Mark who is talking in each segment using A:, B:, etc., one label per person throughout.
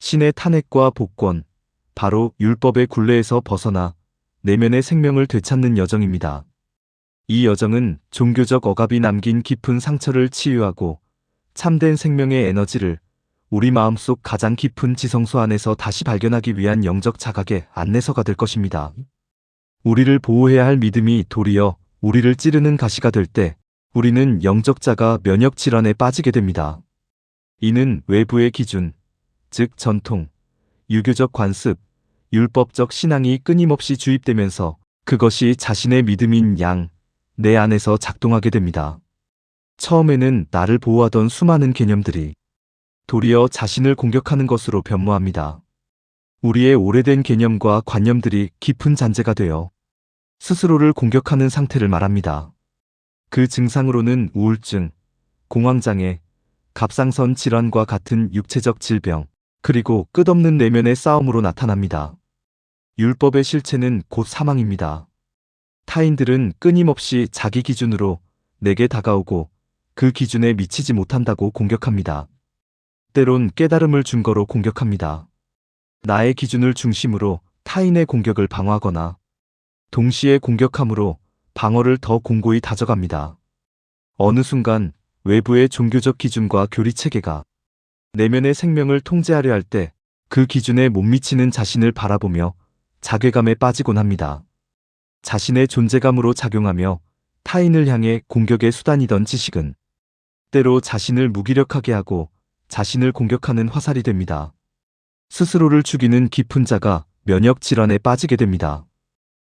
A: 신의 탄핵과 복권, 바로 율법의 굴레에서 벗어나 내면의 생명을 되찾는 여정입니다. 이 여정은 종교적 억압이 남긴 깊은 상처를 치유하고 참된 생명의 에너지를 우리 마음속 가장 깊은 지성소 안에서 다시 발견하기 위한 영적 자각의 안내서가 될 것입니다. 우리를 보호해야 할 믿음이 도리어 우리를 찌르는 가시가 될 때 우리는 영적 자가 면역 질환에 빠지게 됩니다. 이는 외부의 기준, 즉 전통, 유교적 관습, 율법적 신앙이 끊임없이 주입되면서 그것이 자신의 믿음인 내 안에서 작동하게 됩니다. 처음에는 나를 보호하던 수많은 개념들이 도리어 자신을 공격하는 것으로 변모합니다. 우리의 오래된 개념과 관념들이 깊은 잔재가 되어 스스로를 공격하는 상태를 말합니다. 그 증상으로는 우울증, 공황장애, 갑상선 질환과 같은 육체적 질병, 그리고 끝없는 내면의 싸움으로 나타납니다. 율법의 실체는 곧 사망입니다. 타인들은 끊임없이 자기 기준으로 내게 다가오고 그 기준에 미치지 못한다고 공격합니다. 때론 깨달음을 증거로 공격합니다. 나의 기준을 중심으로 타인의 공격을 방어하거나 동시에 공격함으로 방어를 더 공고히 다져갑니다. 어느 순간 외부의 종교적 기준과 교리체계가 내면의 생명을 통제하려 할 때 그 기준에 못 미치는 자신을 바라보며 자괴감에 빠지곤 합니다. 자신의 존재감으로 작용하며 타인을 향해 공격의 수단이던 지식은 때로 자신을 무기력하게 하고 자신을 공격하는 화살이 됩니다. 스스로를 죽이는 깊은 자가 면역 질환에 빠지게 됩니다.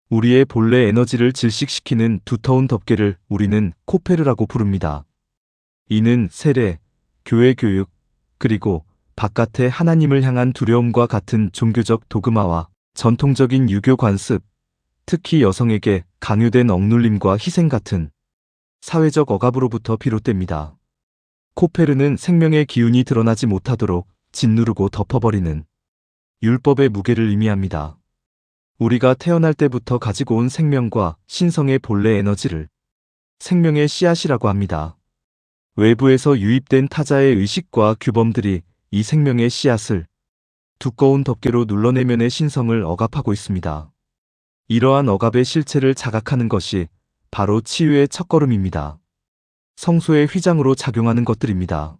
A: 우리의 본래 에너지를 질식시키는 두터운 덮개를 우리는 코페르라고 부릅니다. 이는 세례, 교회 교육, 그리고 바깥의 하나님을 향한 두려움과 같은 종교적 도그마와 전통적인 유교 관습, 특히 여성에게 강요된 억눌림과 희생 같은 사회적 억압으로부터 비롯됩니다. 코페르는 생명의 기운이 드러나지 못하도록 짓누르고 덮어버리는 율법의 무게를 의미합니다. 우리가 태어날 때부터 가지고 온 생명과 신성의 본래 에너지를 생명의 씨앗이라고 합니다. 외부에서 유입된 타자의 의식과 규범들이 이 생명의 씨앗을 두꺼운 덮개로 눌러 내면의 신성을 억압하고 있습니다. 이러한 억압의 실체를 자각하는 것이 바로 치유의 첫걸음입니다. 성소의 휘장으로 작용하는 것들입니다.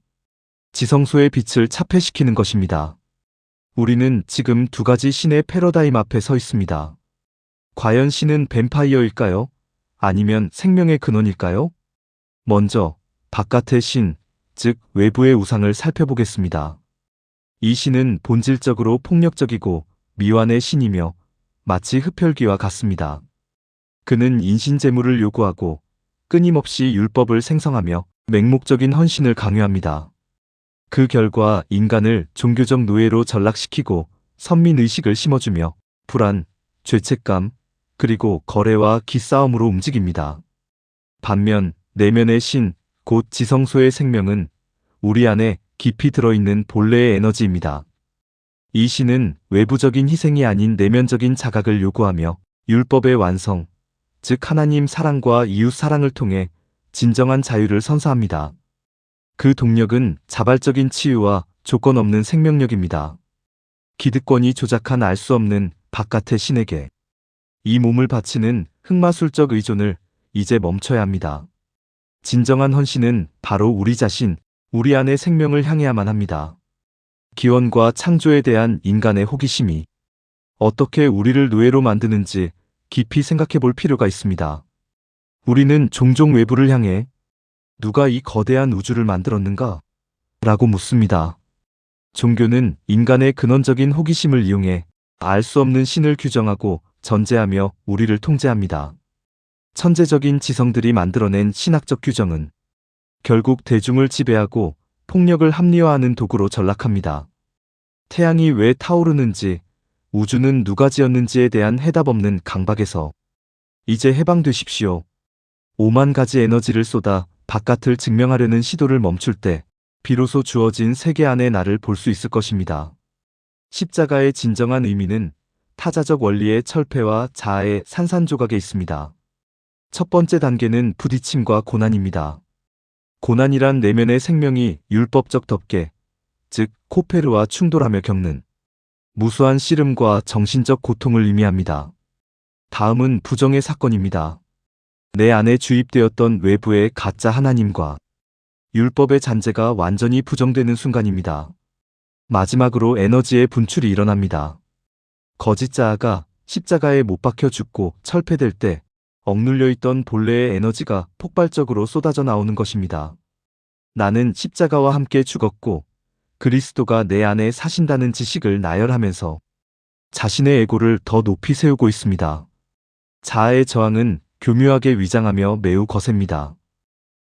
A: 지성소의 빛을 차폐시키는 것입니다. 우리는 지금 두 가지 신의 패러다임 앞에 서 있습니다. 과연 신은 뱀파이어일까요? 아니면 생명의 근원일까요? 먼저 바깥의 신, 즉 외부의 우상을 살펴보겠습니다. 이 신은 본질적으로 폭력적이고 미완의 신이며 마치 흡혈귀와 같습니다. 그는 인신제물을 요구하고 끊임없이 율법을 생성하며 맹목적인 헌신을 강요합니다. 그 결과 인간을 종교적 노예로 전락시키고 선민의식을 심어주며 불안, 죄책감, 그리고 거래와 기싸움으로 움직입니다. 반면 내면의 신, 곧 지성소의 생명은 우리 안에 깊이 들어있는 본래의 에너지입니다. 이 신은 외부적인 희생이 아닌 내면적인 자각을 요구하며 율법의 완성, 즉 하나님 사랑과 이웃 사랑을 통해 진정한 자유를 선사합니다. 그 동력은 자발적인 치유와 조건 없는 생명력입니다. 기득권이 조작한 알 수 없는 바깥의 신에게 이 몸을 바치는 흑마술적 의존을 이제 멈춰야 합니다. 진정한 헌신은 바로 우리 자신, 우리 안의 생명을 향해야만 합니다. 기원과 창조에 대한 인간의 호기심이 어떻게 우리를 노예로 만드는지 깊이 생각해 볼 필요가 있습니다. 우리는 종종 외부를 향해 누가 이 거대한 우주를 만들었는가? 라고 묻습니다. 종교는 인간의 근원적인 호기심을 이용해 알 수 없는 신을 규정하고 전제하며 우리를 통제합니다. 천재적인 지성들이 만들어낸 신학적 규정은 결국 대중을 지배하고 폭력을 합리화하는 도구로 전락합니다. 태양이 왜 타오르는지, 우주는 누가 지었는지에 대한 해답 없는 강박에서 이제 해방되십시오. 5만 가지 에너지를 쏟아 바깥을 증명하려는 시도를 멈출 때 비로소 주어진 세계 안의 나를 볼 수 있을 것입니다. 십자가의 진정한 의미는 타자적 원리의 철폐와 자아의 산산조각에 있습니다. 첫 번째 단계는 부딪힘과 고난입니다. 고난이란 내면의 생명이 율법적 덮개, 즉 코페르와 충돌하며 겪는 무수한 씨름과 정신적 고통을 의미합니다. 다음은 부정의 사건입니다. 내 안에 주입되었던 외부의 가짜 하나님과 율법의 잔재가 완전히 부정되는 순간입니다. 마지막으로 에너지의 분출이 일어납니다. 거짓 자아가 십자가에 못 박혀 죽고 철폐될 때 억눌려 있던 본래의 에너지가 폭발적으로 쏟아져 나오는 것입니다. 나는 십자가와 함께 죽었고 그리스도가 내 안에 사신다는 지식을 나열하면서 자신의 에고를 더 높이 세우고 있습니다. 자아의 저항은 교묘하게 위장하며 매우 거셉니다.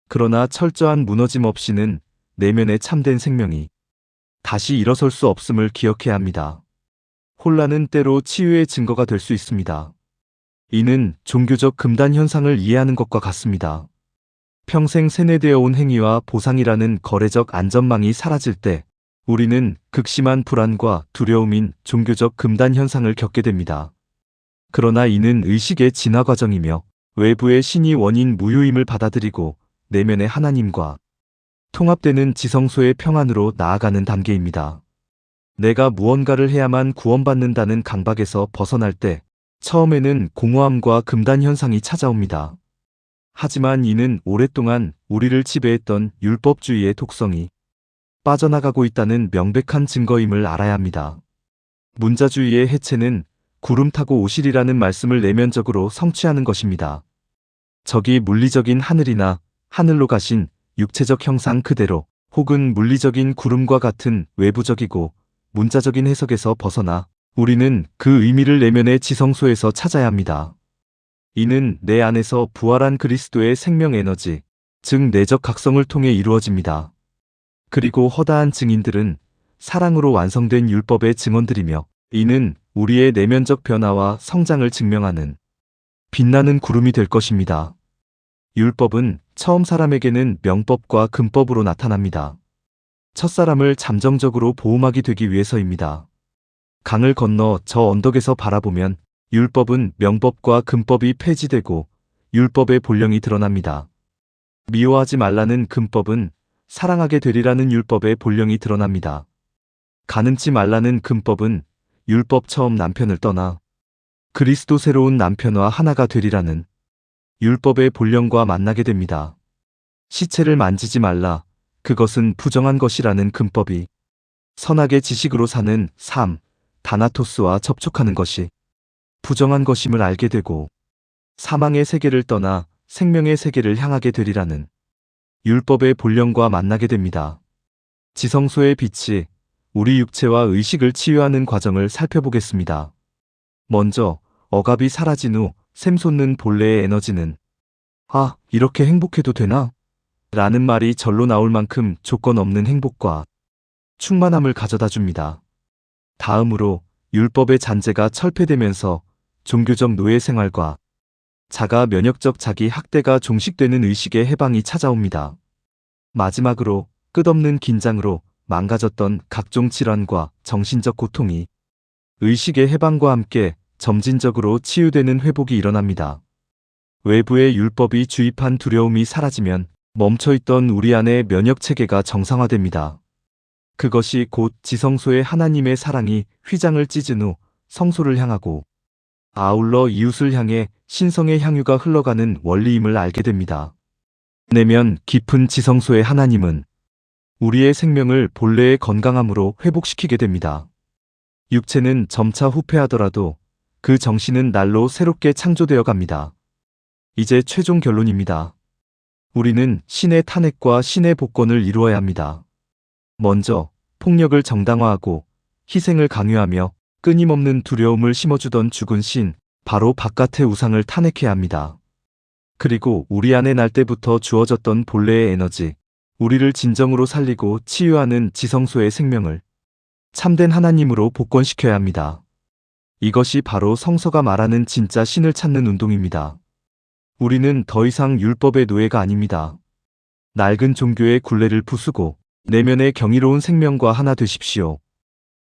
A: 그러나 철저한 무너짐 없이는 내면의 참된 생명이 다시 일어설 수 없음을 기억해야 합니다. 혼란은 때로 치유의 증거가 될 수 있습니다. 이는 종교적 금단 현상을 이해하는 것과 같습니다. 평생 세뇌되어 온 행위와 보상이라는 거래적 안전망이 사라질 때 우리는 극심한 불안과 두려움인 종교적 금단 현상을 겪게 됩니다. 그러나 이는 의식의 진화 과정이며 외부의 신이 원인 무효임을 받아들이고 내면의 하나님과 통합되는 지성소의 평안으로 나아가는 단계입니다. 내가 무언가를 해야만 구원받는다는 강박에서 벗어날 때 처음에는 공허함과 금단 현상이 찾아옵니다. 하지만 이는 오랫동안 우리를 지배했던 율법주의의 독성이 빠져나가고 있다는 명백한 증거임을 알아야 합니다. 문자주의의 해체는 구름 타고 오시리라는 말씀을 내면적으로 성취하는 것입니다. 적이 물리적인 하늘이나 하늘로 가신 육체적 형상 그대로 혹은 물리적인 구름과 같은 외부적이고 문자적인 해석에서 벗어나 우리는 그 의미를 내면의 지성소에서 찾아야 합니다. 이는 내 안에서 부활한 그리스도의 생명 에너지, 즉 내적 각성을 통해 이루어집니다. 그리고 허다한 증인들은 사랑으로 완성된 율법의 증언들이며 이는 우리의 내면적 변화와 성장을 증명하는 빛나는 구름이 될 것입니다. 율법은 처음 사람에게는 명법과 금법으로 나타납니다. 첫사람을 잠정적으로 보호막이 되기 위해서입니다. 강을 건너 저 언덕에서 바라보면 율법은 명법과 금법이 폐지되고 율법의 본령이 드러납니다. 미워하지 말라는 금법은 사랑하게 되리라는 율법의 본령이 드러납니다. 가늠치 말라는 금법은 율법 처음 남편을 떠나 그리스도 새로운 남편과 하나가 되리라는 율법의 본령과 만나게 됩니다. 시체를 만지지 말라. 그것은 부정한 것이라는 금법이 선악의 지식으로 사는 삶, 다나토스와 접촉하는 것이 부정한 것임을 알게 되고 사망의 세계를 떠나 생명의 세계를 향하게 되리라는 율법의 본령과 만나게 됩니다. 지성소의 빛이 우리 육체와 의식을 치유하는 과정을 살펴보겠습니다. 먼저 억압이 사라진 후 샘솟는 본래의 에너지는 아, 이렇게 행복해도 되나? 라는 말이 절로 나올 만큼 조건 없는 행복과 충만함을 가져다 줍니다. 다음으로 율법의 잔재가 철폐되면서 종교적 노예 생활과 자가 면역적 자기 학대가 종식되는 의식의 해방이 찾아옵니다. 마지막으로 끝없는 긴장으로 망가졌던 각종 질환과 정신적 고통이 의식의 해방과 함께 점진적으로 치유되는 회복이 일어납니다. 외부의 율법이 주입한 두려움이 사라지면 멈춰있던 우리 안의 면역체계가 정상화됩니다. 그것이 곧 지성소의 하나님의 사랑이 휘장을 찢은 후 성소를 향하고 아울러 이웃을 향해 신성의 향유가 흘러가는 원리임을 알게 됩니다. 내면 깊은 지성소의 하나님은 우리의 생명을 본래의 건강함으로 회복시키게 됩니다. 육체는 점차 후퇴하더라도 그 정신은 날로 새롭게 창조되어 갑니다. 이제 최종 결론입니다. 우리는 신의 탄핵과 신의 복권을 이루어야 합니다. 먼저 폭력을 정당화하고 희생을 강요하며 끊임없는 두려움을 심어주던 죽은 신, 바로 바깥의 우상을 탄핵해야 합니다. 그리고 우리 안에 날 때부터 주어졌던 본래의 에너지, 우리를 진정으로 살리고 치유하는 지성소의 생명을 참된 하나님으로 복권시켜야 합니다. 이것이 바로 성서가 말하는 진짜 신을 찾는 운동입니다. 우리는 더 이상 율법의 노예가 아닙니다. 낡은 종교의 굴레를 부수고 내면의 경이로운 생명과 하나 되십시오.